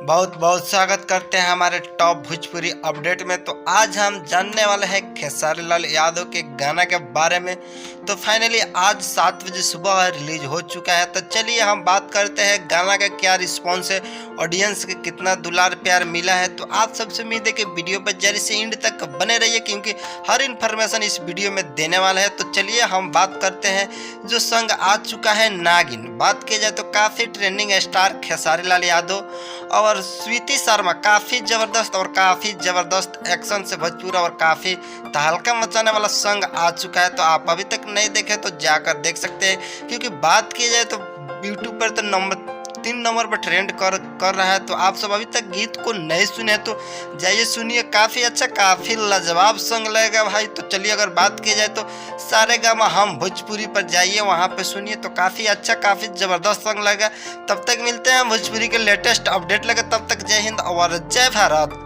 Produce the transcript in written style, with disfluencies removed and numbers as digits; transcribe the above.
बहुत बहुत स्वागत करते हैं हमारे टॉप भोजपुरी अपडेट में। तो आज हम जानने वाले हैं खेसारी लाल यादव के गाना के बारे में। तो फाइनली आज 7 बजे सुबह रिलीज हो चुका है। तो चलिए हम बात करते हैं गाना का क्या रिस्पॉन्स है, ऑडियंस के कितना दुलार प्यार मिला है। तो आप सबसे उम्मीद है कि वीडियो पर जल्दी से एंड तक बने रहिए, क्योंकि हर इन्फॉर्मेशन इस वीडियो में देने वाला है। तो चलिए हम बात करते हैं जो सॉन्ग आ चुका है नागिन। बात की जाए तो काफ़ी ट्रेंडिंग स्टार खेसारी लाल यादव और स्वीति शर्मा काफ़ी ज़बरदस्त एक्शन से भरपूर और काफ़ी तहलका मचाने वाला सॉन्ग आ चुका है। तो आप अभी तक नहीं देखे तो जाकर देख सकते हैं, क्योंकि बात की जाए तो यूट्यूब पर तो नंबर 3 नंबर पर ट्रेंड कर रहा है। तो आप सब अभी तक गीत को नहीं सुने तो जाइए सुनिए, काफ़ी अच्छा काफ़ी लाजवाब सॉन्ग लगेगा भाई। तो चलिए अगर बात की जाए तो सारेगामा हम भोजपुरी पर जाइए, वहाँ पे सुनिए तो काफ़ी अच्छा काफ़ी ज़बरदस्त सॉन्ग लगेगा। तब तक मिलते हैं भोजपुरी के लेटेस्ट अपडेट लगे, तब तक जय हिंद और जय भारत।